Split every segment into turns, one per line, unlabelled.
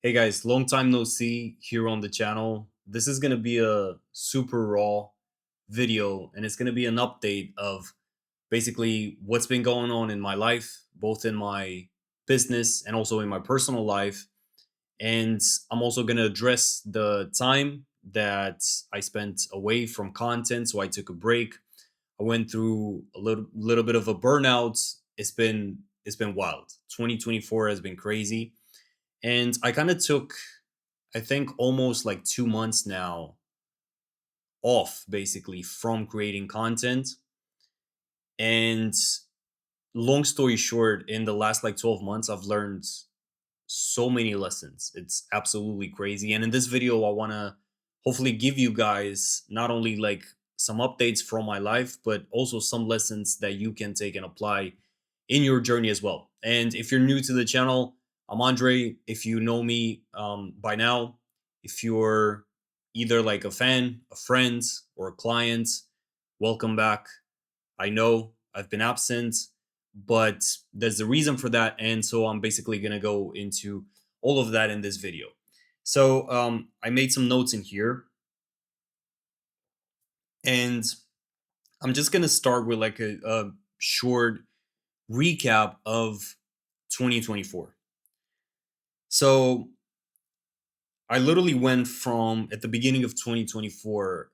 Hey guys, long time no see here on the channel. This is going to be a super raw video and it's going to be an update of basically what's been going on in my life, both in my business and also in my personal life. And I'm also going to address the time that I spent away from content. So I took a break. I went through a little bit of a burnout. It's been wild. 2024 has been crazy. And I kind of took, I think, almost like 2 months now off basically from creating content. And long story short, in the last like 12 months, I've learned so many lessons. It's absolutely crazy. And in this video, I want to hopefully give you guys not only like some updates from my life, but also some lessons that you can take and apply in your journey as well. And if you're new to the channel, I'm Andre. If you know me by now, if you're either like a fan, a friend, or a client, welcome back. I know I've been absent, but there's a reason for that. And so I'm basically going to go into all of that in this video. So I made some notes in here, and I'm just going to start with like a short recap of 2024. So I literally went from at the beginning of 2024,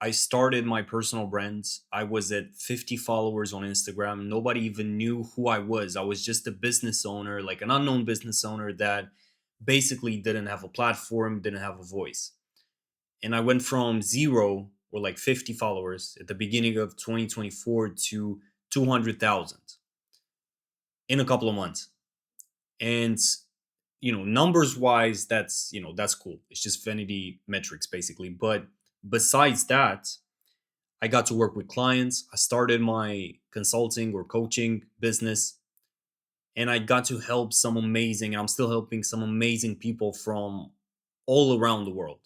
I started my personal brand. I was at 50 followers on Instagram. Nobody even knew who I was. I was just a business owner, like an unknown business owner that basically didn't have a platform, didn't have a voice. And I went from zero or like 50 followers at the beginning of 2024 to 200,000 in a couple of months. And numbers wise, that's cool. It's just vanity metrics basically. But besides that, I got to work with clients. I started my consulting or coaching business, and I got to help some amazing, and I'm still helping some amazing people from all around the world.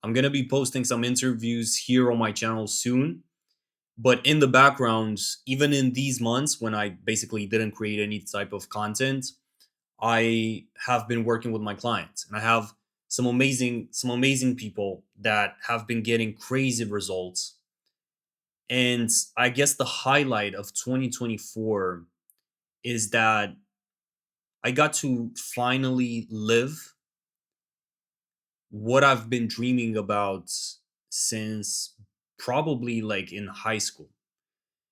I'm going to be posting some interviews here on my channel soon. But in the background, even in these months when I basically didn't create any type of content, I have been working with my clients, and I have some amazing people that have been getting crazy results. And I guess the highlight of 2024 is that I got to finally live what I've been dreaming about since probably like in high school.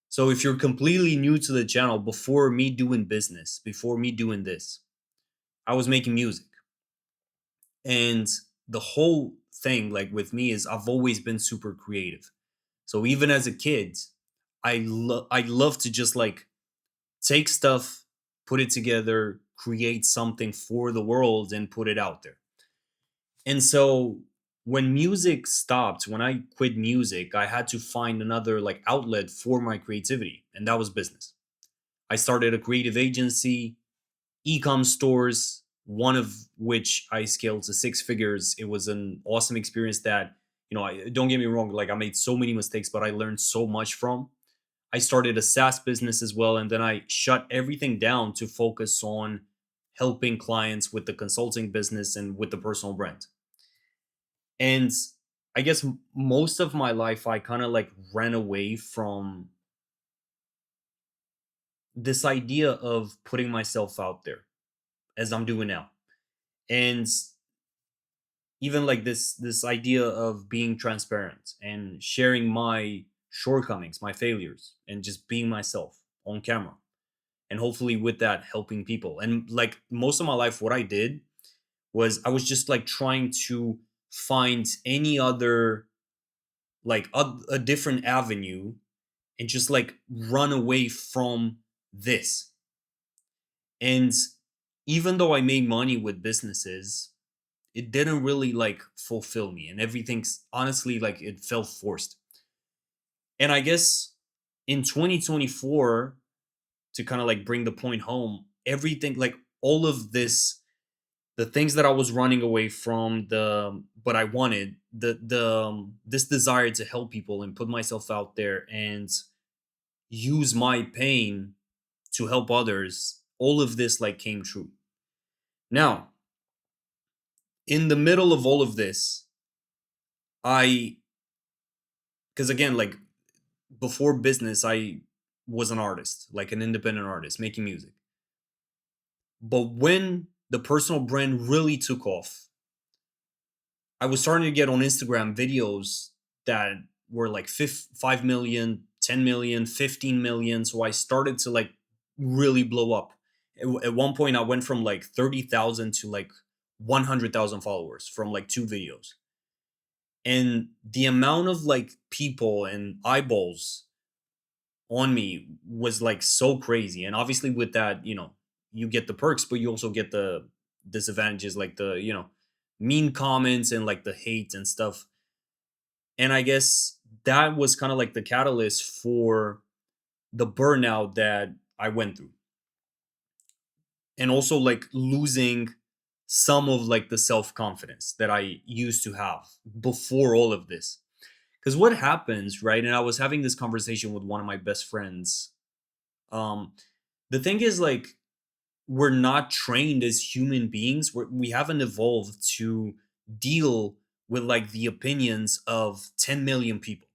So if you're completely new to the channel, before me doing business, before me doing this, I was making music. And the whole thing like with me is I've always been super creative. So even as a kid, I love to just like take stuff, put it together, create something for the world and put it out there. And so when music stopped, when I quit music, I had to find another like outlet for my creativity, and that was business. I started a creative agency, e-com stores, one of which I scaled to six figures. It was an awesome experience that, don't get me wrong, like I made so many mistakes, but I learned so much from. I started a SaaS business as well, and then I shut everything down to focus on helping clients with the consulting business and with the personal brand. And I guess most of my life, I kind of like ran away from this idea of putting myself out there as I'm doing now. And even like this idea of being transparent and sharing my shortcomings, my failures, and just being myself on camera, and hopefully with that helping people. And like most of my life, what I did was I was just like trying to find any other like a different avenue and just like run away from this. And even though I made money with businesses, it didn't really like fulfill me, and everything's honestly like it felt forced. And I guess in 2024, to kind of like bring the point home, everything like all of this, the things that I was running away from, the but I wanted the this desire to help people and put myself out there and use my pain to help others, all of this like came true. Now, In the middle of all of this, I, because again, like before business, I was an artist, like an independent artist making music. But when the personal brand really took off, I was starting to get on Instagram videos that were like 5 million, 10 million, 15 million. So I started to like really blow up. At one point, I went from like 30,000 to like 100,000 followers from like two videos. And the amount of like people and eyeballs on me was like so crazy. And obviously, with that, you get the perks, but you also get the disadvantages, like the, mean comments and like the hate and stuff. And I guess that was kind of like the catalyst for the burnout that I went through. And also like losing some of like the self-confidence that I used to have before all of this. Because what happens, right? And I was having this conversation with one of my best friends. Um, the thing is, like, we're not trained as human beings. We haven't evolved to deal with like the opinions of 10 million people.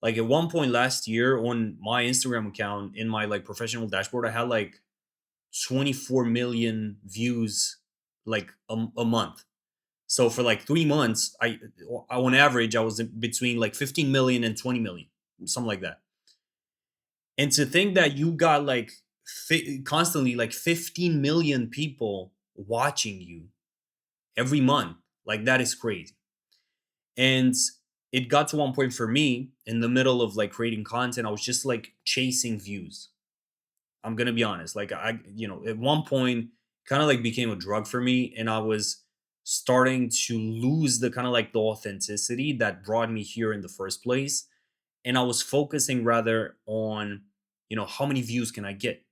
Like at one point last year on my Instagram account in my like professional dashboard, I had like 24 million views like a month. So for like 3 months, on average I was between like 15 million and 20 million, something like that. And to think that you got like constantly like 15 million people watching you every month, like that is crazy. And it got to one point for me in the middle of like creating content, I was just like chasing views. I'm gonna be honest. Like at one point, kind of like became a drug for me, and I was starting to lose the kind of like the authenticity that brought me here in the first place. And I was focusing rather on, how many views can I get?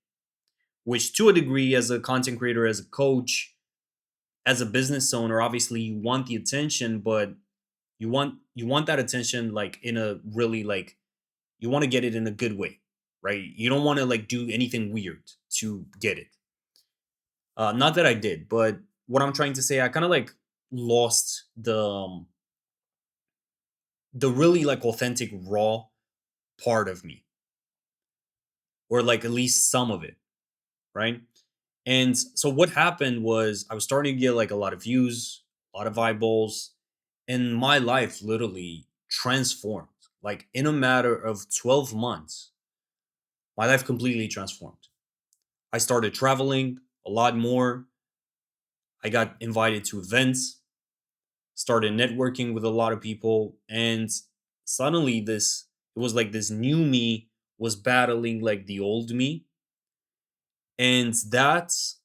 Which to a degree, as a content creator, as a coach, as a business owner, obviously you want the attention, but you want that attention like in a really like you want to get it in a good way, right? You don't want to like do anything weird to get it. Not that I did, but what I'm trying to say, I kind of like lost the really like authentic raw part of me, or like at least some of it, right? And so what happened was I was starting to get like a lot of views, a lot of eyeballs, and my life literally transformed. Like in a matter of 12 months, my life completely transformed. I started traveling a lot more. I got invited to events, started networking with a lot of people, and suddenly it was like this new me was battling like the old me. And that's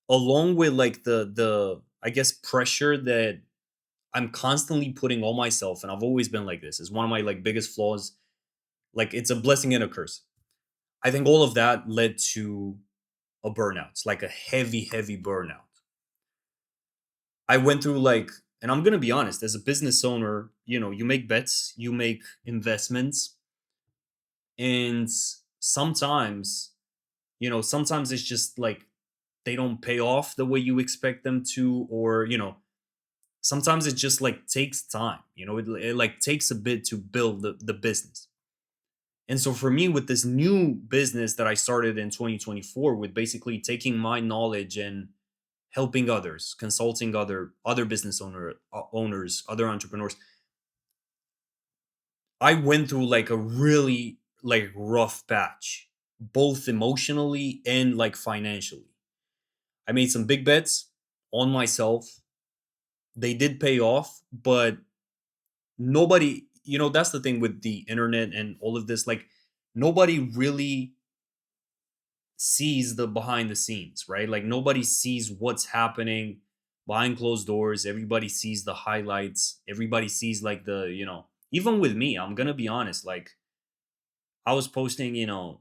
along with like the I guess pressure that I'm constantly putting on myself, and I've always been like this. Is one of my like biggest flaws. Like it's a blessing and a curse. I think all of that led to a burnout. It's like a heavy, heavy burnout. I went through like, and I'm gonna be honest, as a business owner, you make bets, you make investments, and sometimes it's just like they don't pay off the way you expect them to, or sometimes it just like takes time. It like takes a bit to build the business. And so for me, with this new business that I started in 2024, with basically taking my knowledge and helping others, consulting other business owners, other entrepreneurs, I went through like a really like rough patch, both emotionally and like financially. I made some big bets on myself. They did pay off, but nobody, that's the thing with the internet and all of this, like nobody really sees the behind the scenes, right? Like nobody sees what's happening behind closed doors. Everybody sees the highlights. Everybody sees like even with me, I'm going to be honest, like I was posting, a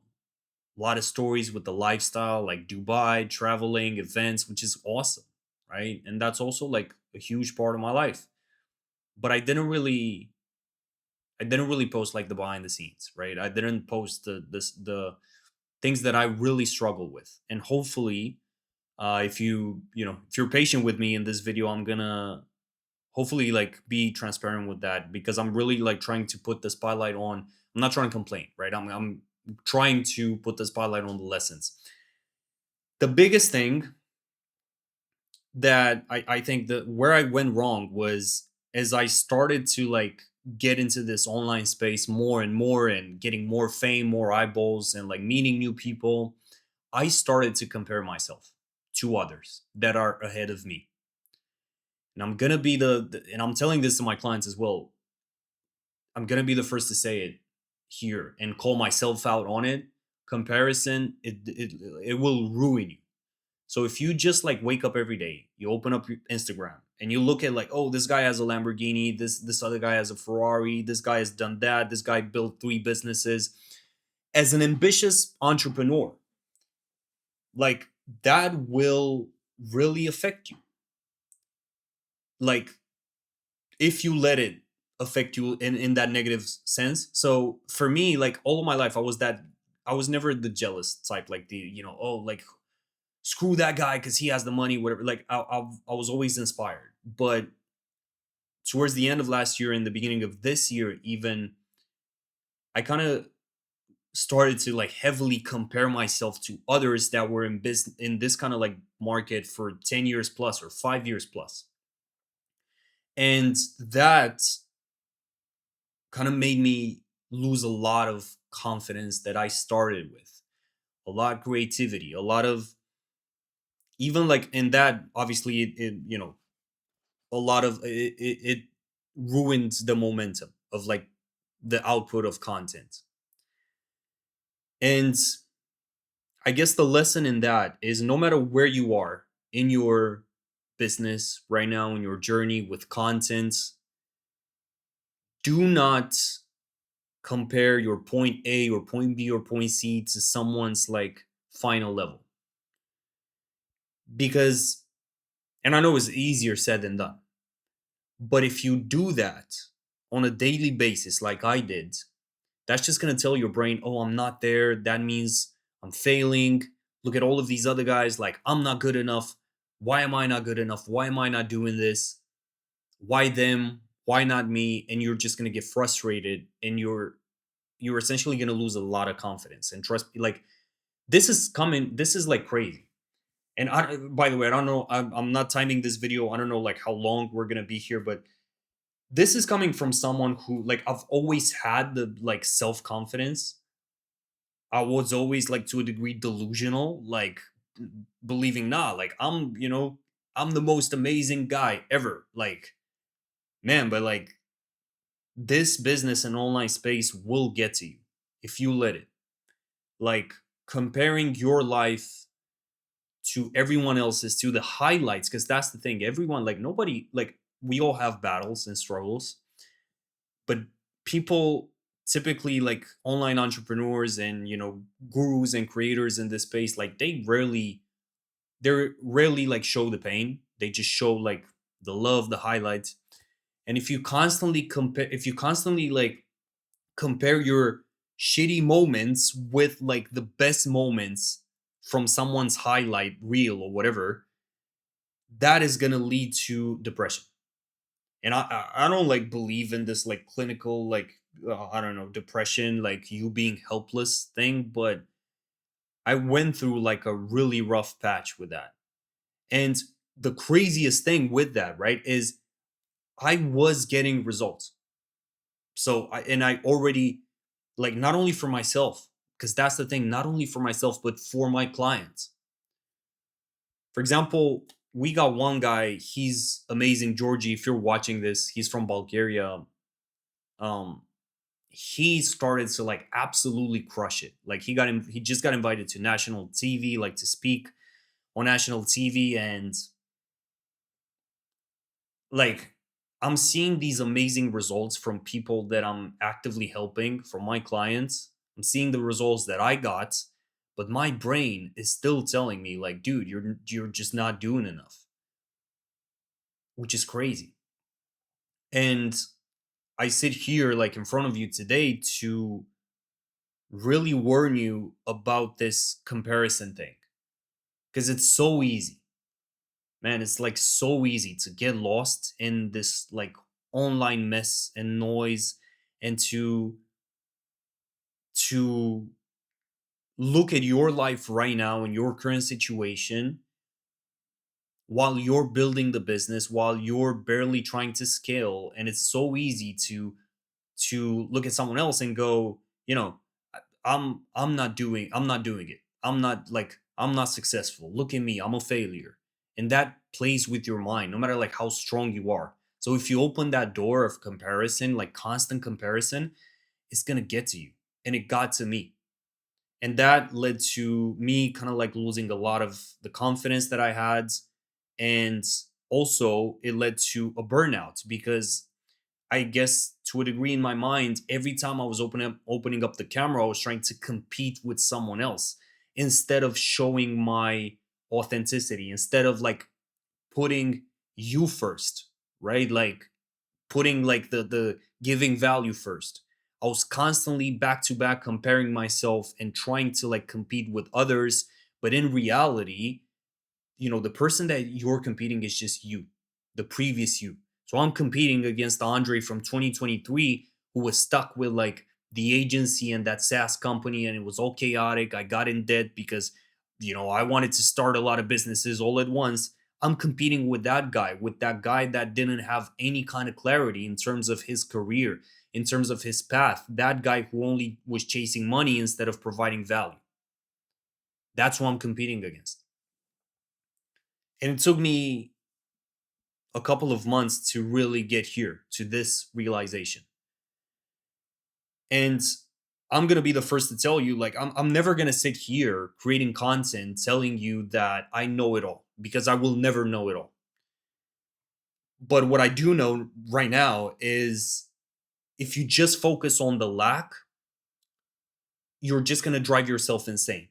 lot of stories with the lifestyle, like Dubai, traveling, events, which is awesome, right? And that's also like a huge part of my life. But I didn't really post like the behind the scenes, right? I didn't post the things that I really struggle with. And hopefully If you're patient with me in this video, I'm gonna hopefully like be transparent with that, because I'm really like trying to put the spotlight on. I'm not trying to complain, right? I'm trying to put the spotlight on the lessons. The biggest thing that I think that where I went wrong was as I started to like get into this online space more and more and getting more fame, more eyeballs, and like meeting new people, I started to compare myself to others that are ahead of me. And I'm gonna be and I'm telling this to my clients as well. I'm gonna be the first to say it here and call myself out on it. Comparison, it will ruin you. So if you just like wake up every day, you open up your Instagram and you look at like, oh, this guy has a Lamborghini, this other guy has a Ferrari, this guy has done that, this guy built 3 businesses. As an ambitious entrepreneur, like that will really affect you. Like if you let it affect you in that negative sense. So for me, like all of my life, I was never the jealous type, like oh, like screw that guy because he has the money, whatever. Like I was always inspired. But towards the end of last year and the beginning of this year, even I kind of started to like heavily compare myself to others that were in business in this kind of like market for 10 years plus or 5 years plus. And that kind of made me lose a lot of confidence that I started with, a lot of creativity, a lot of, even like in that, obviously a lot of it ruined the momentum of like the output of content. And I guess the lesson in that is no matter where you are in your business right now, in your journey with content, do not compare your point A or point B or point C to someone's like final level. Because, and I know it's easier said than done, but if you do that on a daily basis, like I did, that's just going to tell your brain, oh, I'm not there. That means I'm failing. Look at all of these other guys. Like, I'm not good enough. Why am I not good enough? Why am I not doing this? Why them? Why not me? And you're just going to get frustrated, and you're essentially going to lose a lot of confidence and trust. Like, this is coming. This is like crazy. And by the way, I don't know. I'm not timing this video. I don't know like how long we're going to be here, but this is coming from someone who like I've always had the like self-confidence. I was always like to a degree delusional, like believing, nah, like I'm the most amazing guy ever. Like, man, but like this business and online space will get to you if you let it. Like comparing your life to everyone else's, to the highlights, because that's the thing. Everyone, like nobody, like we all have battles and struggles, but people typically like online entrepreneurs and gurus and creators in this space, like they rarely like show the pain. They just show like the love, the highlights. And if you constantly like compare your shitty moments with like the best moments from someone's highlight reel or whatever, that is going to lead to depression. And I don't like believe in this like clinical like I don't know, depression, like you being helpless thing, but I went through like a really rough patch with that. And the craziest thing with that, right, is I was getting results. So I already, like, not only for myself, because that's the thing, not only for myself but for my clients. For example, we got one guy, he's amazing, Georgie. If you're watching this, he's from Bulgaria. um he started to like absolutely crush it. Like he just got invited to national TV, like to speak on national TV. And like I'm seeing these amazing results from people that I'm actively helping, from my clients. I'm seeing the results that I got, but my brain is still telling me like, dude, you're just not doing enough, which is crazy. And I sit here like in front of you today to really warn you about this comparison thing. because it's so easy, man. It's like so easy to get lost in this like online mess and noise, and to look at your life right now and your current situation while you're building the business, while you're barely trying to scale. And it's so easy to look at someone else and go, you know, I'm not doing it. I'm not successful. Look at me, I'm a failure. And that plays with your mind no matter like how strong you are. So if you open that door of comparison, like constant comparison, it's going to get to you. And it got to me. And that led to me kind of like losing a lot of the confidence that I had. And also it led to a burnout because I guess to a degree in my mind, every time I was opening up the camera, I was trying to compete with someone else instead of showing my authenticity, instead of like putting you first, right? Like putting like the giving value first. I was constantly back to back comparing myself and trying to like compete with others, but in reality, the person that you're competing is just you, the previous you. So I'm competing against Andre from 2023 who was stuck with like the agency and that SaaS company, and it was all chaotic. I got in debt because I wanted to start a lot of businesses all at once. I'm competing with that guy that didn't have any kind of clarity in terms of his career, in terms of his path, that guy who only was chasing money instead of providing value. That's who I'm competing against. And it took me a couple of months to really get here to this realization. And I'm going to be the first to tell you, like, I'm never going to sit here creating content telling you that I know it all because I will never know it all. But what I do know right now is if you just focus on the lack, you're just going to drive yourself insane.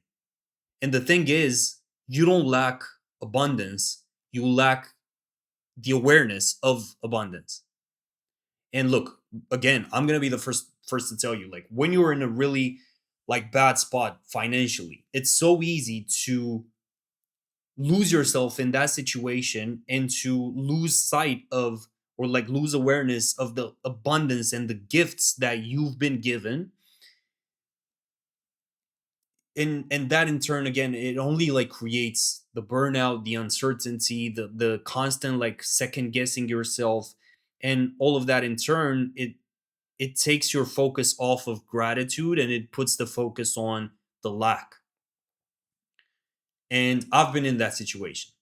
And the thing is, you don't lack abundance, you lack the awareness of abundance. And look, again, I'm gonna be the first to tell you, like when you're in a really like bad spot financially, it's so easy to lose yourself in that situation and to lose sight of or like lose awareness of the abundance and the gifts that you've been given. And that in turn again, it only like creates the burnout, the uncertainty, the constant like second guessing yourself, and all of that in turn, it takes your focus off of gratitude and it puts the focus on the lack. And I've been in that situation.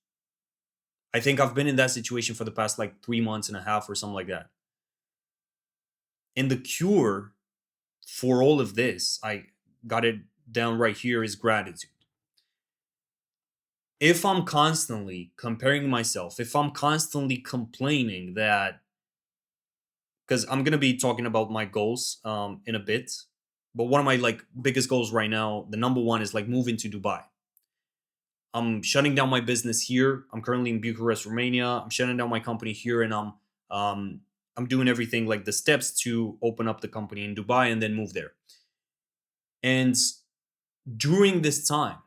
I think I've been in that situation for the past like 3 months and a half or something like that. And the cure for all of this, I got it down right here, is gratitude. If I'm constantly comparing myself, if I'm constantly complaining that, because I'm gonna be talking about my goals in a bit, but one of my like biggest goals right now, the number one, is like moving to Dubai. I'm shutting down my business here. I'm currently in Bucharest, Romania. I'm shutting down my company here, and um I'm doing everything like the steps to open up the company in Dubai and then move there. And during this time,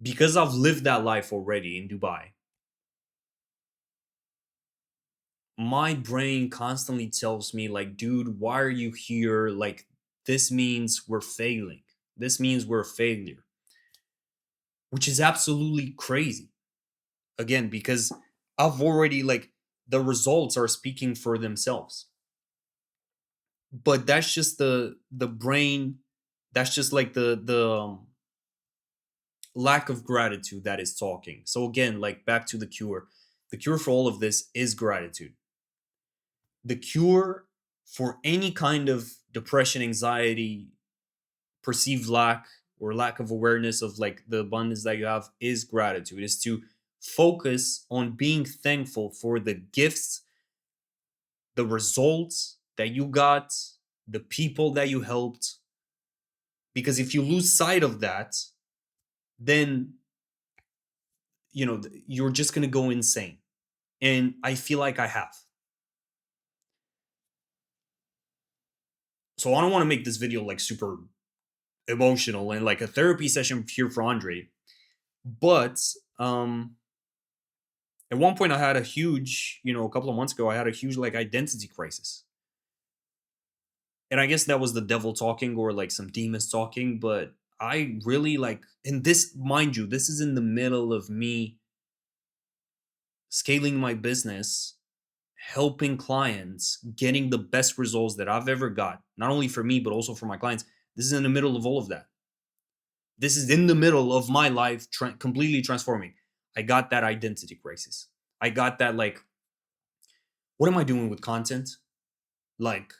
because I've lived that life already in Dubai, my brain constantly tells me like, dude, why are you here? Like this means we're failing. This means we're a failure, which is absolutely crazy. Again, because I've already like the results are speaking for themselves. But that's just the brain, that's just like the lack of gratitude that is talking. So again, like back to the cure. The cure for all of this is gratitude. The cure for any kind of depression, anxiety, perceived lack or lack of awareness of like the abundance that you have is gratitude. Is to focus on being thankful for the gifts, the results that you got, the people that you helped. Because if you lose sight of that, then you're just going to go insane. And I feel like I have. So I don't want to make this video like super emotional and like a therapy session here for Andre. But at one point I had a huge, a couple of months ago, I had a huge like identity crisis. And I guess that was the devil talking or like some demons talking, but I really like, and this, mind you, this is in the middle of me scaling my business, helping clients, getting the best results that I've ever got, not only for me, but also for my clients. This is in the middle of all of that. This is in the middle of my life completely transforming. I got that identity crisis. I got that, like, what am I doing with content? Like,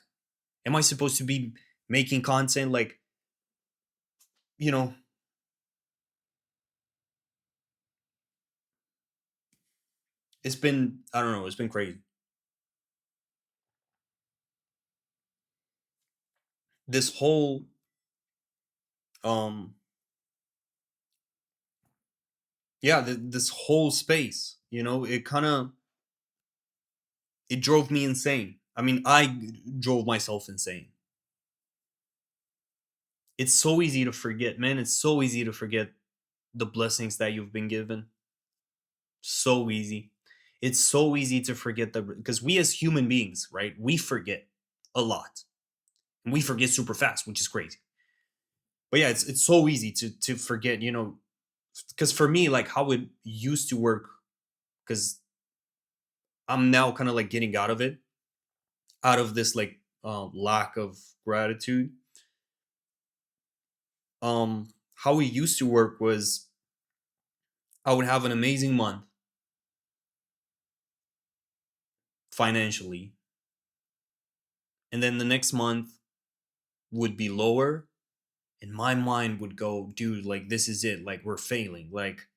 am I supposed to be making content? Like, you know, it's been, I don't know, it's been crazy. This whole, um, yeah, this whole space, it kind of, it drove me insane. I mean, drove myself insane. It's so easy to forget, man. It's so easy to forget the blessings that you've been given. So easy. It's so easy to forget that, because we as human beings, right? We forget a lot. And we forget super fast, which is crazy. But yeah, it's so easy to forget, because for me, like how it used to work, because I'm now kind of like getting out of it, out of this like lack of gratitude. How it used to work was I would have an amazing month financially, and then the next month would be lower, and my mind would go, dude, like this is it, like we're failing, like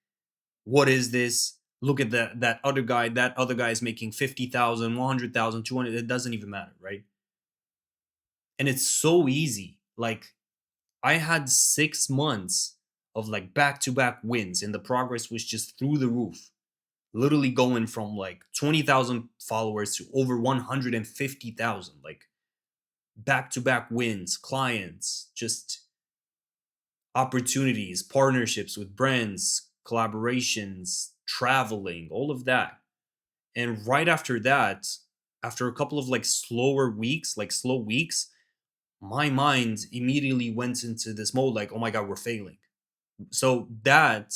what is this? Look at that other guy is making 50,000, 100,000, 200. It doesn't even matter, right? And it's so easy. Like I had 6 months of like back to back wins, and the progress was just through the roof. Literally going from like 20,000 followers to over 150,000, like back to back wins, clients, just opportunities, partnerships with brands, collaborations, traveling, all of that. And right after that, after a couple of like slower weeks, like slow weeks, my mind immediately went into this mode like, oh my God, we're failing. So that,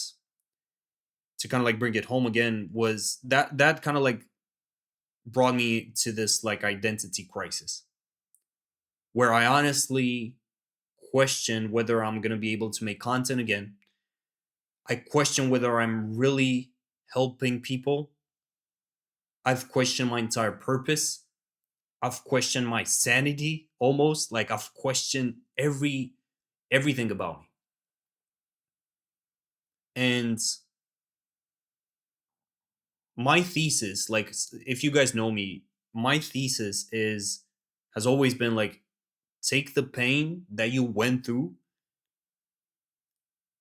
to kind of like bring it home again, was that kind of like brought me to this like identity crisis where I honestly question whether I'm going to be able to make content again. I question whether I'm really helping people. I've questioned my entire purpose. I've questioned my sanity almost. Like I've questioned everything about me. And my thesis, like if you guys know me, my thesis is has always been like take the pain that you went through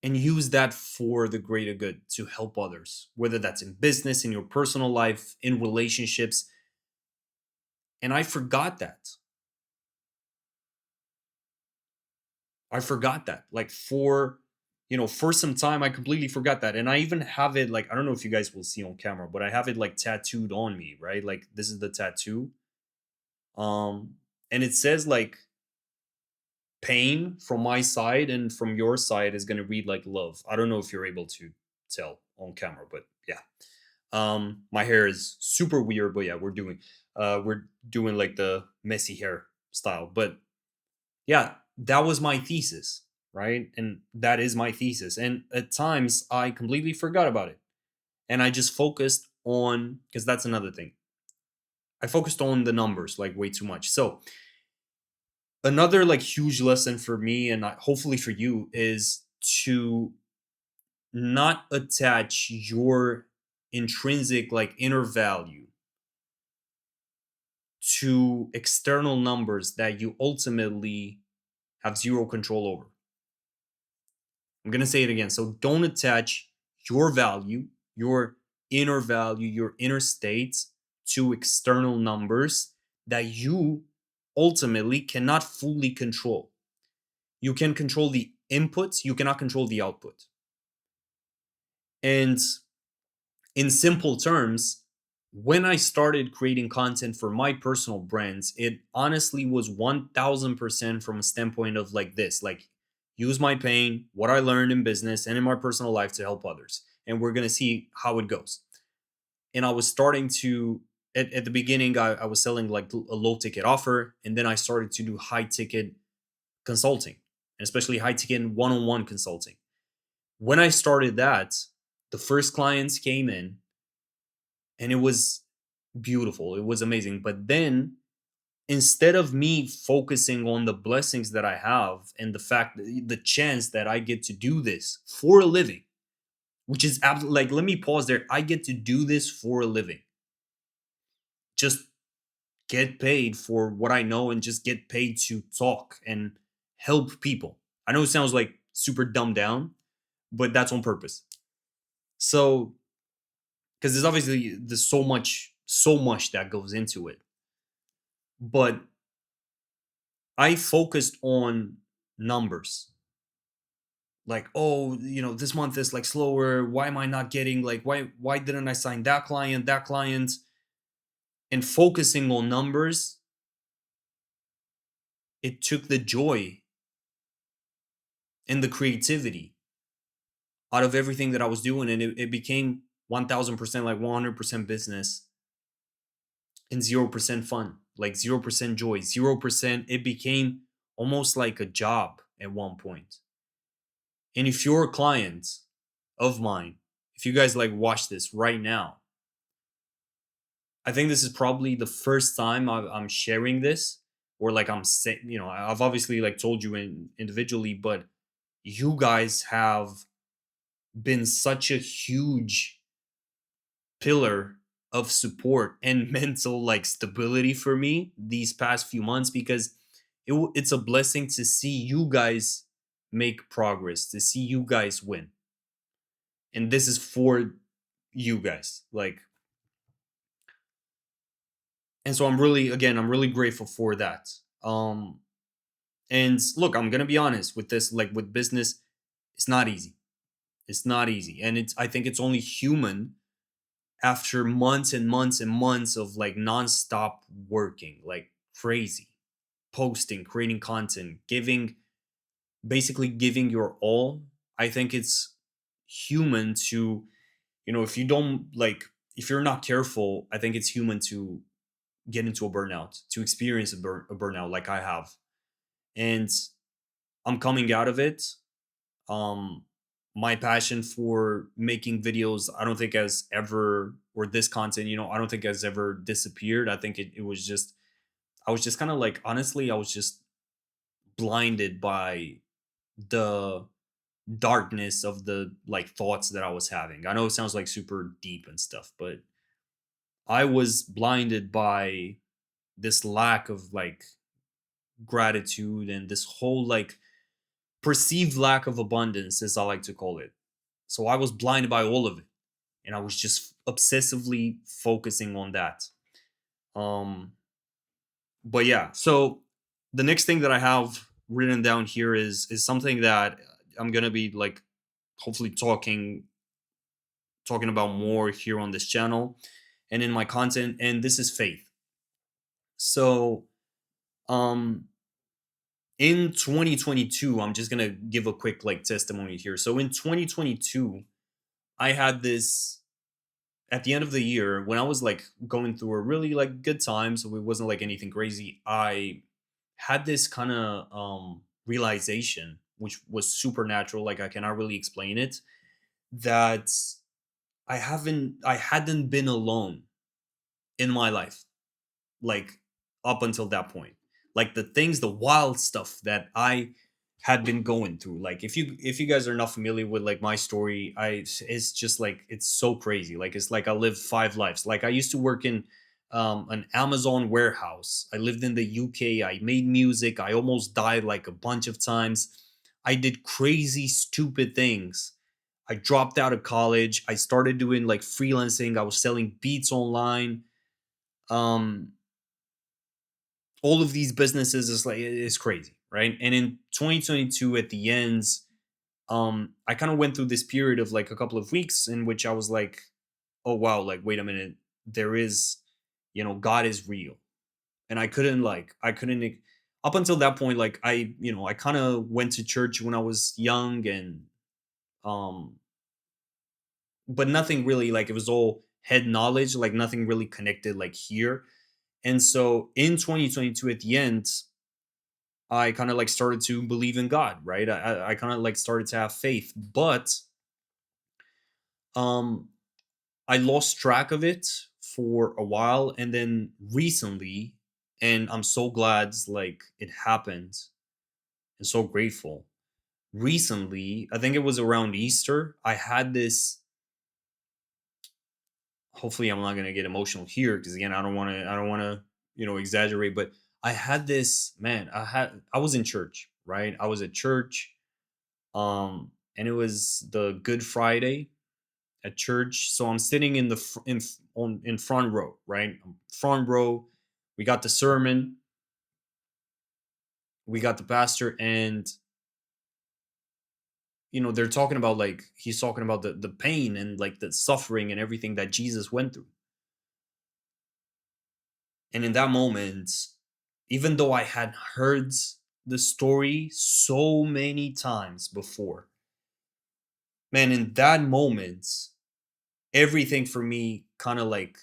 and use that for the greater good to help others, whether that's in business, in your personal life, in relationships. And I forgot that. I forgot that. Like for some time, I completely forgot that. And I even have it like, I don't know if you guys will see on camera, but I have it like tattooed on me, right? Like this is the tattoo. Um, and it says like pain from my side and from your side is gonna read like love. I don't know if you're able to tell on camera, but yeah. My hair is super weird, but yeah, we're doing like the messy hair style. But yeah, that was my thesis, right? And that is my thesis. And at times I completely forgot about it. And I just focused on, because that's another thing. I focused on the numbers like way too much. So another like huge lesson for me and hopefully for you is to not attach your intrinsic like inner value to external numbers that you ultimately have zero control over. I'm going to say it again. So don't attach your value, your inner value, your inner states to external numbers that you ultimately cannot fully control. You can control the inputs, you cannot control the output. And in simple terms, when I started creating content for my personal brands, it honestly was 1000% from a standpoint of like this, like use my pain, what I learned in business and in my personal life to help others. And we're going to see how it goes. And I was starting to, at the beginning, I was selling like a low ticket offer. And then I started to do high ticket consulting, and especially high ticket one on one consulting. When I started that, the first clients came in and it was beautiful. It was amazing. But then instead of me focusing on the blessings that I have and the fact that the chance that I get to do this for a living, which is absolutely like, let me pause there. I get to do this for a living. Just get paid for what I know and just get paid to talk and help people. I know it sounds like super dumbed down, but that's on purpose. So, because there's so much that goes into it. But I focused on numbers. Like, oh, this month is like slower. Why am I not getting like why didn't I sign that client? And focusing on numbers, it took the joy and the creativity out of everything that I was doing. And it became 1000% like 100% business and 0% fun, like 0% joy, 0%. It became almost like a job at one point. And if you're a client of mine, if you guys like watch this right now, I think this is probably the first time I'm sharing this, or like I'm saying, I've obviously like told you individually, but you guys have been such a huge pillar of support and mental like stability for me these past few months, because it's a blessing to see you guys make progress, to see you guys win. And this is for you guys. Like, and so I'm really grateful for that. And look, I'm gonna be honest with this, like with business, it's not easy. It's not easy. And I think it's only human after months and months and months of like nonstop working, like crazy, posting, creating content, basically giving your all. I think it's human to, if you don't like, if you're not careful, I think it's human to get into a burnout, to experience a burnout like I have. And I'm coming out of it. Um, my passion for making videos, I don't think has ever, or this content, I don't think has ever disappeared. I think it was just, I was just kind of like, honestly, I was just blinded by the darkness of the like thoughts that I was having. I know it sounds like super deep and stuff, but I was blinded by this lack of like gratitude and this whole like perceived lack of abundance, as I like to call it. So I was blinded by all of it, and I was just obsessively focusing on that. Um, but yeah, so the next thing that I have written down here is something that I'm gonna be like hopefully talking about more here on this channel and in my content, and this is faith. So um in 2022, I'm just gonna give a quick like testimony here. So in 2022, I had this at the end of the year when I was like going through a really like good time, so it wasn't like anything crazy. I had this kind of realization, which was supernatural, like I cannot really explain it, that I hadn't been alone in my life, like up until that point. Like the wild stuff that I had been going through. Like if you guys are not familiar with like my story, it's just like it's so crazy. Like it's like I lived five lives. Like I used to work in an Amazon warehouse. I lived in the UK. I made music. I almost died like a bunch of times. I did crazy, stupid things. I dropped out of college. I started doing like freelancing. I was selling beats online. Um, all of these businesses is like it's crazy, right? And in 2022, at the ends, I kind of went through this period of like a couple of weeks in which I was like, oh wow, like wait a minute, there is, God is real. And I couldn't up until that point, like I kind of went to church when I was young, and um but nothing really, like it was all head knowledge, like nothing really connected like here. And so in 2022 at the end, I kind of like started to believe in God, right? I kind of like started to have faith, but um I lost track of it for a while, and then recently, and I'm so glad like it happened and so grateful. Recently, I think it was around Easter, I had this, hopefully I'm not going to get emotional here because again, I don't want to exaggerate, but I had this, man, I was in church, right? I was at church, and it was the Good Friday at church. So I'm sitting in the in front row, right? Front row. We got the sermon, we got the pastor, and they're talking about, like, he's talking about the pain and like the suffering and everything that Jesus went through. And in that moment, even though I had heard the story so many times before, man, in that moment, everything for me kind of like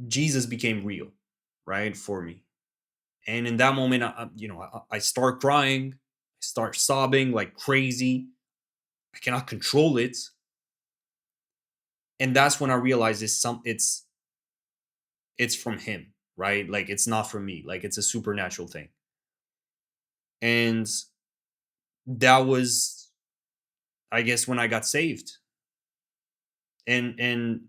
Jesus became real, right, for me. And in that moment, I start crying, I start sobbing like crazy. I cannot control it, and that's when I realize it's from him, right? Like it's not from me. Like it's a supernatural thing, and that was, I guess, when I got saved. And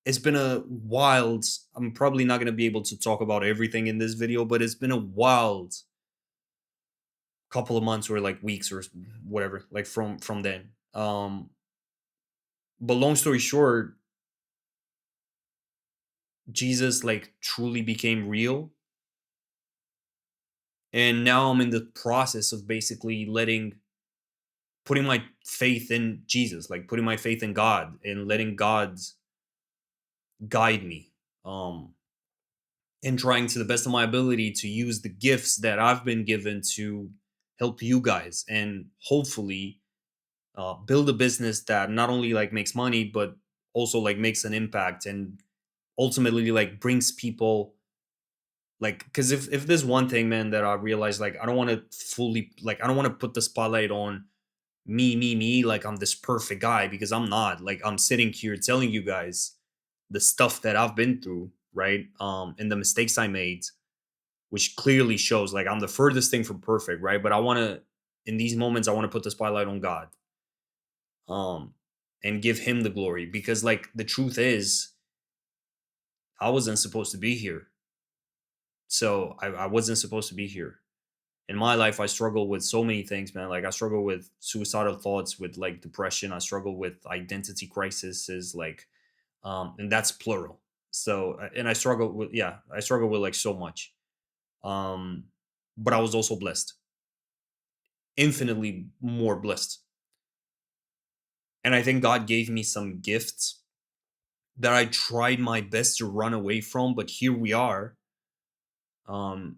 it's been a wild. I'm probably not going to be able to talk about everything in this video, but it's been a wild couple of months or like weeks or whatever, like from then. But long story short, Jesus like truly became real. And now I'm in the process of basically putting my faith in Jesus, like putting my faith in God and letting God guide me. And trying to the best of my ability to use the gifts that I've been given to help you guys, and hopefully build a business that not only like makes money, but also like makes an impact and ultimately like brings people, like, because if there's one thing, man, that I realized, like I don't want to fully, like I don't want to put the spotlight on me, like I'm this perfect guy, because I'm not. Like I'm sitting here telling you guys the stuff that I've been through, right? And the mistakes I made, which clearly shows like I'm the furthest thing from perfect, right? But I want to, in these moments, I want to put the spotlight on God, um and give him the glory, because like the truth is, I wasn't supposed to be here. So I wasn't supposed to be here. In my life, I struggle with so many things, man. Like I struggle with suicidal thoughts, with like depression. I struggle with identity crises, like, and that's plural. So, and I struggle with, yeah, I struggle with like so much. Um, but I was also blessed, infinitely more blessed. And I think God gave me some gifts that I tried my best to run away from, but here we are. Um,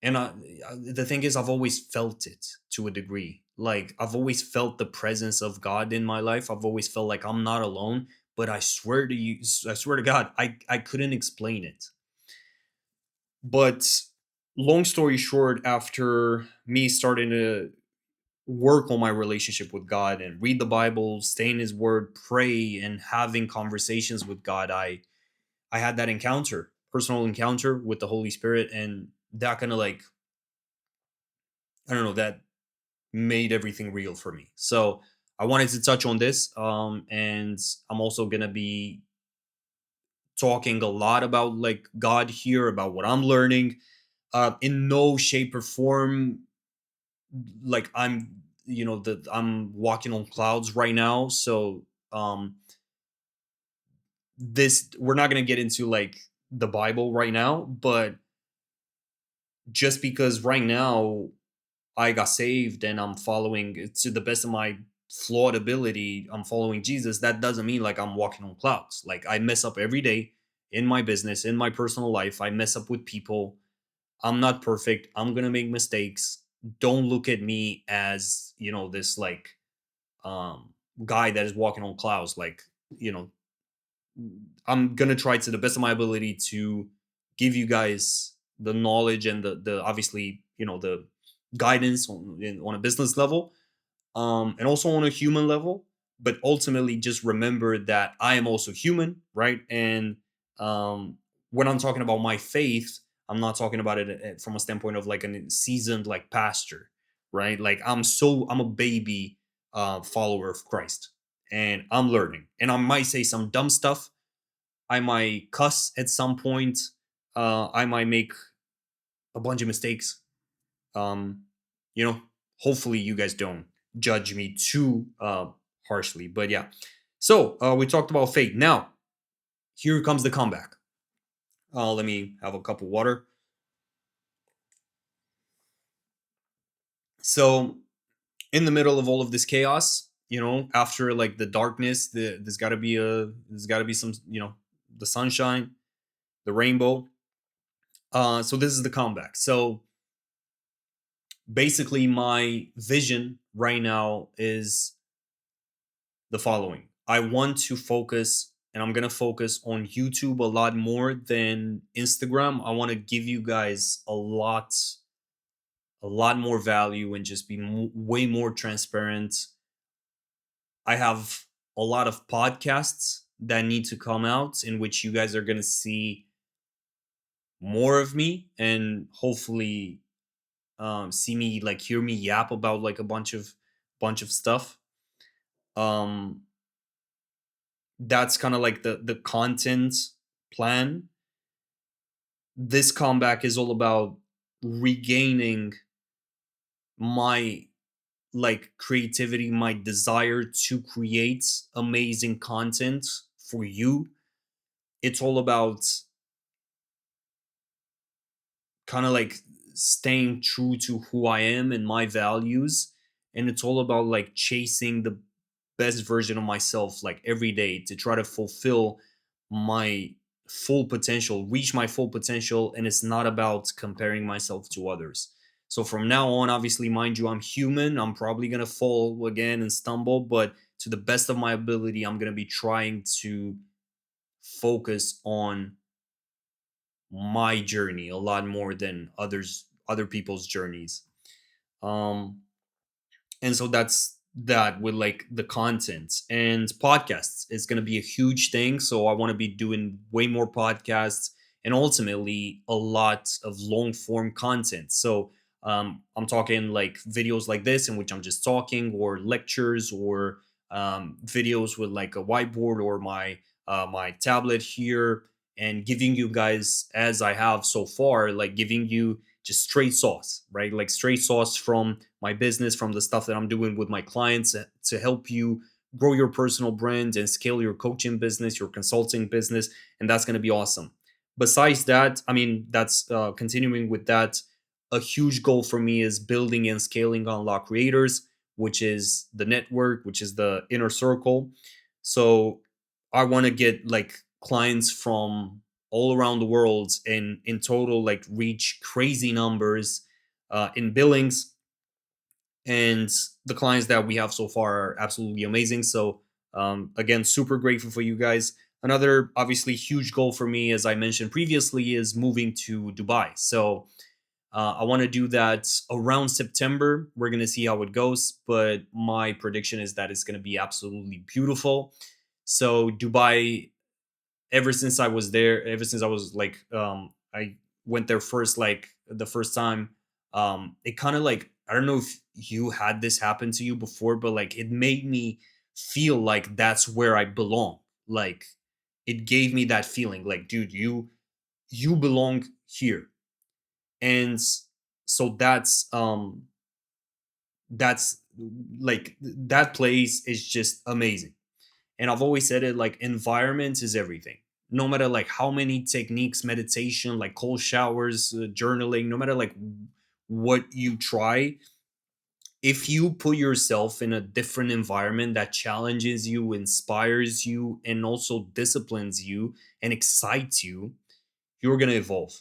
and the thing is, I've always felt it to a degree. Like I've always felt the presence of God in my life. I've always felt like I'm not alone. But I swear to you, I swear to God, I couldn't explain it. But long story short, after me starting to work on my relationship with God and read the Bible, stay in His Word, pray, and having conversations with God, I had that encounter, personal encounter with the Holy Spirit, and that kind of like, I don't know, that made everything real for me. So I wanted to touch on this, and I'm also gonna be talking a lot about like God here, about what I'm learning. In no shape or form, like I'm walking on clouds right now. So um, this we're not gonna get into like the Bible right now, but just because right now I got saved and I'm following to the best of my flawed ability, I'm following Jesus, that doesn't mean like I'm walking on clouds. Like I mess up every day in my business, in my personal life. I mess up with people. I'm not perfect. I'm going to make mistakes. Don't look at me as, this like um guy that is walking on clouds. Like, you know, I'm going to try to the best of my ability to give you guys the knowledge and the obviously, the guidance on a business level, and also on a human level. But ultimately, just remember that I am also human, right? And um, when I'm talking about my faith, I'm not talking about it from a standpoint of like a seasoned like pastor, right? Like I'm a baby follower of Christ, and I'm learning, and I might say some dumb stuff. I might cuss at some point. I might make a bunch of mistakes. um you know Hopefully you guys don't judge me too harshly, but yeah. So we talked about fate. Now here comes the comeback. Let me have a cup of water. So in the middle of all of this chaos, after like the darkness, there's got to be some, the sunshine, the rainbow. So this is the comeback. So basically my vision right now is the following. I want to focus, and I'm going to focus on YouTube a lot more than Instagram. I want to give you guys a lot more value and just be way more transparent. I have a lot of podcasts that need to come out in which you guys are going to see more of me, and hopefully see me, like hear me yap about like a bunch of stuff. um that's kind of like the content plan. This comeback is all about regaining my like creativity, my desire to create amazing content for you. It's all about kind of like staying true to who I am and my values. And it's all about like chasing the best version of myself like every day to try to fulfill my full potential, reach my full potential. And it's not about comparing myself to others. So from now on, obviously, mind you, I'm human. I'm probably going to fall again and stumble, but to the best of my ability, I'm going to be trying to focus on my journey a lot more than other people's journeys. um and so that's that with like the content. And podcasts is going to be a huge thing, so I want to be doing way more podcasts, and ultimately a lot of long form content. So I'm talking like videos like this in which I'm just talking, or lectures, or videos with like a whiteboard or my tablet here, and giving you guys, as I have so far, like giving you just straight sauce, right? Like straight sauce from my business, from the stuff that I'm doing with my clients, to help you grow your personal brand and scale your coaching business, your consulting business. And that's going to be awesome. Besides that, I mean, that's continuing with that. A huge goal for me is building and scaling Unlock Creators, which is the network, which is the inner circle. So I want to get like clients from all around the world, and in total like reach crazy numbers in billings. And the clients that we have so far are absolutely amazing. So again, super grateful for you guys. Another obviously huge goal for me, as I mentioned previously, is moving to Dubai. So I want to do that around September. We're going to see how it goes, but my prediction is that it's going to be absolutely beautiful. So Dubai, ever since I was there, ever since I was like, I went there first, like the first time, it kind of like, I don't know if you had this happen to you before, but like it made me feel like that's where I belong. Like it gave me that feeling like, dude, you belong here. And so that's like that place is just amazing. And I've always said it, like environment is everything. No matter like how many techniques, meditation, like cold showers, journaling, no matter like what you try, if you put yourself in a different environment that challenges you, inspires you, and also disciplines you and excites you, you're gonna evolve.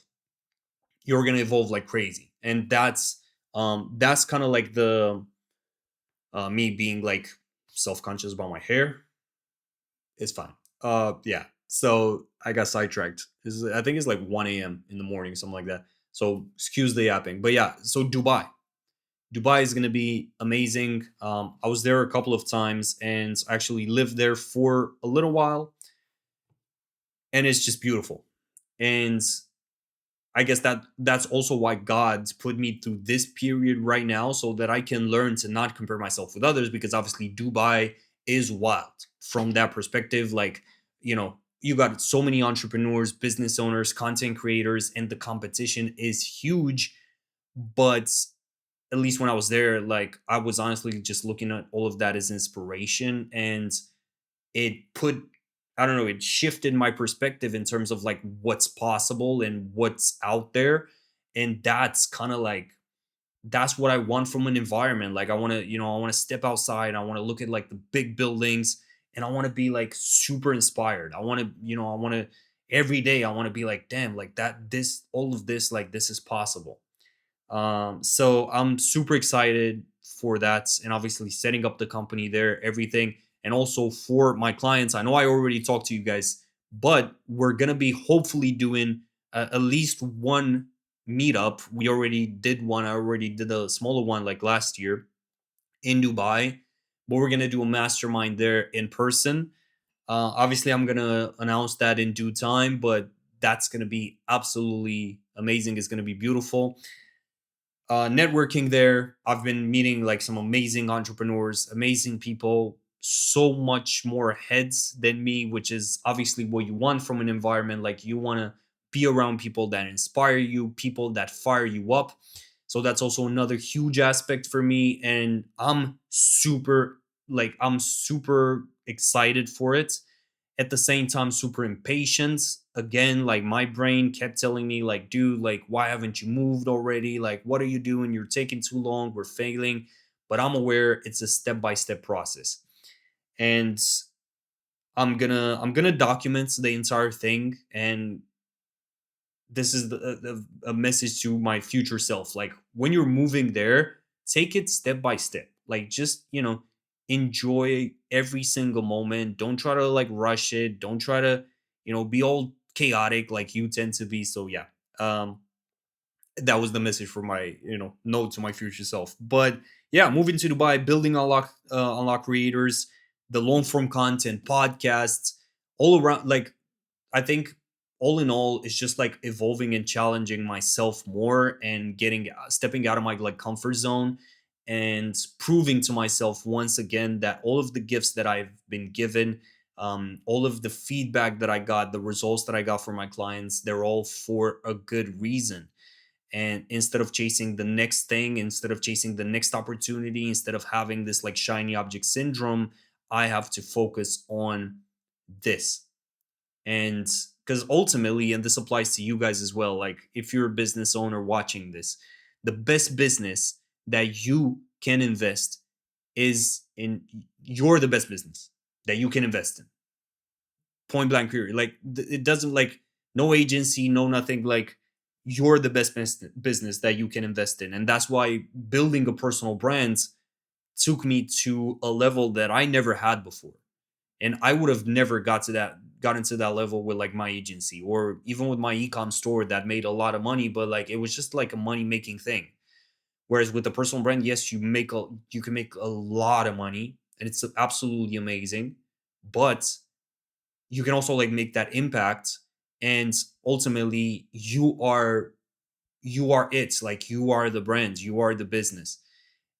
You're gonna evolve like crazy. And that's kind of like the me being like self-conscious about my hair. It's fine. Yeah. So I got sidetracked. I think it's like 1 a.m. in the morning, something like that. So excuse the yapping. But yeah, so Dubai. Dubai is going to be amazing. I was there a couple of times and actually lived there for a little while, and it's just beautiful. And I guess that's also why God's put me through this period right now, so that I can learn to not compare myself with others, because obviously Dubai is wild from that perspective. Like, you got so many entrepreneurs, business owners, content creators, and the competition is huge. But at least when I was there, like, I was honestly just looking at all of that as inspiration, and it put, I don't know, it shifted my perspective in terms of like what's possible and what's out there. And that's kind of like, that's what I want from an environment. Like, I want to, I want to step outside, I want to look at like the big buildings, and I want to be like super inspired. I want to, I want to, every day I want to be like, damn, like that, this, all of this, like this is possible. So I'm super excited for that, and obviously setting up the company there, everything, and also for my clients. I know I already talked to you guys, but we're gonna be hopefully doing at least one meetup. We already did one. I already did a smaller one like last year in Dubai, but we're gonna do a mastermind there in person. Obviously, I'm gonna announce that in due time, but that's gonna be absolutely amazing. It's gonna be beautiful. Networking there. I've been meeting like some amazing entrepreneurs, amazing people, so much more heads than me, which is obviously what you want from an environment. Like, you want to be around people that inspire you, people that fire you up. So that's also another huge aspect for me. And I'm super excited for it. At the same time, super impatient. Again, like, my brain kept telling me like, dude, like, why haven't you moved already? Like, what are you doing? You're taking too long, we're failing. But I'm aware it's a step-by-step process. And I'm gonna document the entire thing. And this is a message to my future self. Like, when you're moving there, take it step by step. Like, just, enjoy every single moment. Don't try to like rush it. Don't try to, be all chaotic like you tend to be. So yeah, um that was the message for my, note to my future self. But yeah, moving to Dubai, building unlock creators, the long form content, podcasts, all around. Like, I think all in all, it's just like evolving and challenging myself more, and getting stepping out of my like comfort zone, and proving to myself once again that all of the gifts that I've been given, all of the feedback that I got, the results that I got from my clients, they're all for a good reason. And instead of chasing the next thing, instead of chasing the next opportunity, instead of having this like shiny object syndrome, I have to focus on this. And because ultimately, and this applies to you guys as well, like, if you're a business owner watching this, the best business that you can invest is in, you're the best business that you can invest in. Point blank period. Like, it doesn't, like, no agency, no nothing. Like, you're the best business that you can invest in. And that's why building a personal brand took me to a level that I never had before. And I would have never gotten to that level with like my agency, or even with my ecom store that made a lot of money, but like, it was just like a money making thing. Whereas with the personal brand, yes, you can make a lot of money, and it's absolutely amazing. But you can also like make that impact, and ultimately you are it. Like, you are the brand, you are the business.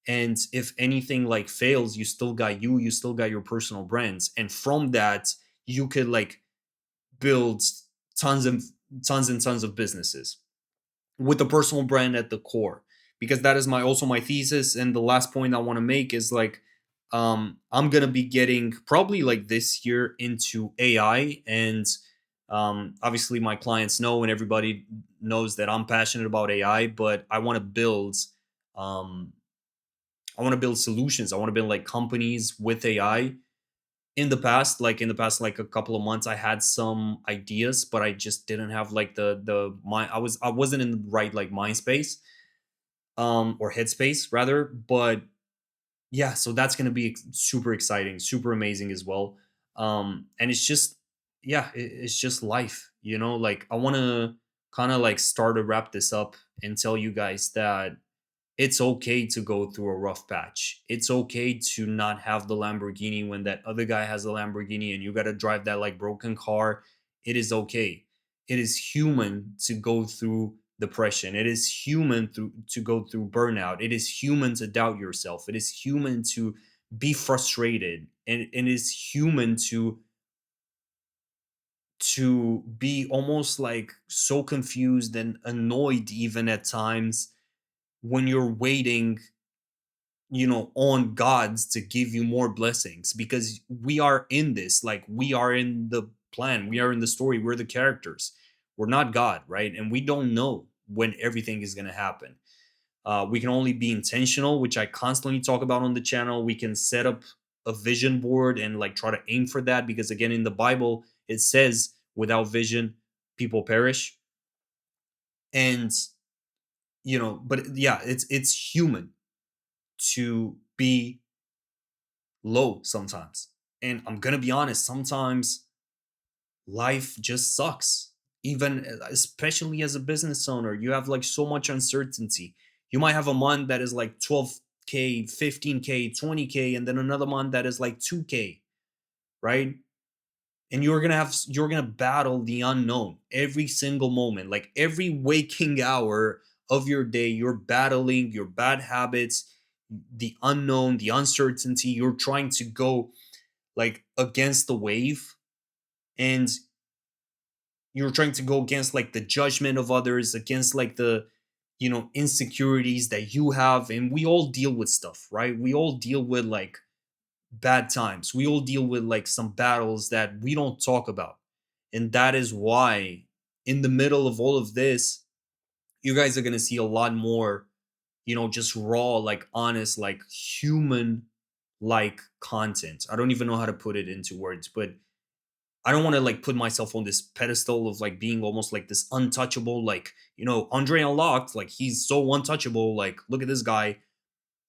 And if anything like fails, you still got your personal brands, and from that you could like build tons and tons and tons of businesses with the personal brand at the core. Because that is my thesis. And the last point I want to make is like, I'm gonna be getting probably like this year into AI. And obviously my clients know, and everybody knows that I'm passionate about AI, but I want to build um I want to build solutions. I want to build like companies with AI. In the past like a couple of months, I had some ideas, but I just didn't have like the mind. I wasn't in the right like mind space, or headspace rather. But yeah, so that's going to be super exciting, super amazing as well. And it's just, yeah, it's just life, like I want to kind of like start to wrap this up and tell you guys that it's okay to go through a rough patch. It's okay to not have the Lamborghini when that other guy has a Lamborghini and you got to drive that like broken car. It is okay. It is human to go through depression. It is human to go through burnout. It is human to doubt yourself. It is human to be frustrated. And it is human to be almost like so confused and annoyed even at times when you're waiting, on gods to give you more blessings, because we are in this, like we are in the plan, we are in the story, we're the characters. We're not God, right? And we don't know when everything is going to happen. We can only be intentional, which I constantly talk about on the channel. We can set up a vision board and like try to aim for that, because again, in the Bible, it says without vision, people perish. And but yeah, it's human to be low sometimes. And I'm going to be honest, sometimes life just sucks. Even especially as a business owner, you have like so much uncertainty. You might have a month that is like 12K, 15K, 20K, and then another month that is like 2K, right? And you're going to battle the unknown every single moment. Like every waking hour of your day, you're battling your bad habits, the unknown, the uncertainty. You're trying to go like against the wave, and you're trying to go against like the judgment of others, against like the insecurities that you have. And we all deal with stuff, right? We all deal with like bad times. We all deal with like some battles that we don't talk about. And that is why in the middle of all of this, you guys are going to see a lot more, just raw, like honest, like human like content. I don't even know how to put it into words, but I don't want to like put myself on this pedestal of like being almost like this untouchable, like, Andre Unlocked, like he's so untouchable. Like, look at this guy.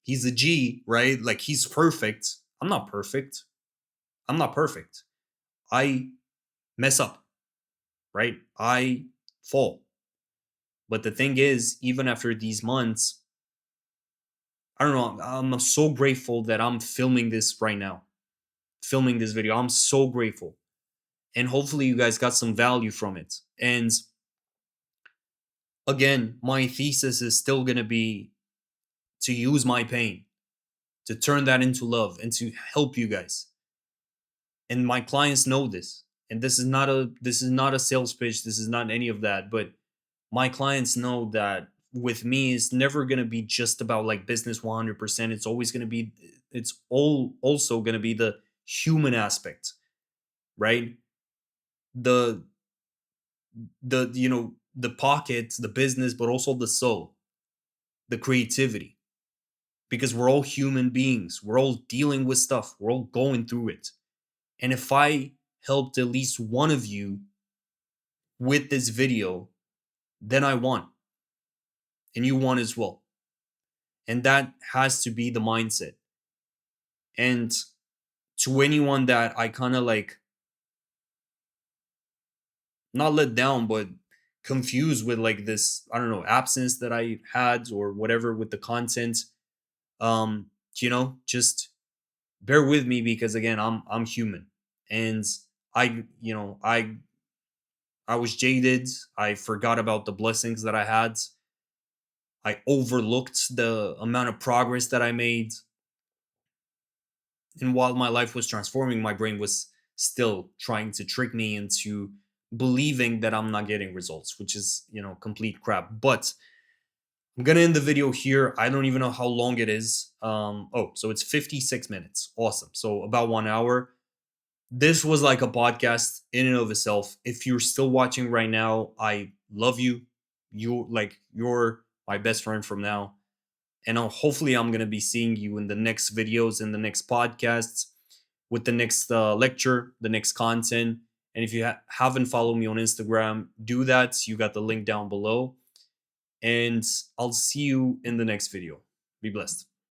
He's a G, right? Like he's perfect. I'm not perfect. I'm not perfect. I mess up, right? I fall. But the thing is, even after these months, I don't know, I'm so grateful that I'm filming this right now, filming this video. I'm so grateful. And hopefully you guys got some value from it. And again, my thesis is still going to be to use my pain to turn that into love and to help you guys. And my clients know this. And this is not a sales pitch, this is not any of that, but my clients know that with me it's never going to be just about like business 100%. It's also going to be the human aspect, right? The the pockets, the business, but also the soul, the creativity, because we're all human beings. We're all dealing with stuff. We're all going through it. And if I helped at least one of you with this video, then I won. And you won as well. And that has to be the mindset. And to anyone that I kind of like, not let down, but confused with like this, I don't know, absence that I had or whatever with the content, um, just bear with me, because again, I'm human. And I was jaded. I forgot about the blessings that I had. I overlooked the amount of progress that I made. And while my life was transforming, my brain was still trying to trick me into believing that I'm not getting results, which is, complete crap. But I'm gonna end the video here. I don't even know how long it is. Oh, so it's 56 minutes. Awesome. So about 1 hour. This was like a podcast in and of itself. If you're still watching right now, I love you. You're my best friend from now. And hopefully, I'm going to be seeing you in the next videos, in the next podcasts, with the next lecture, the next content. And if you haven't followed me on Instagram, do that. You got the link down below. And I'll see you in the next video. Be blessed.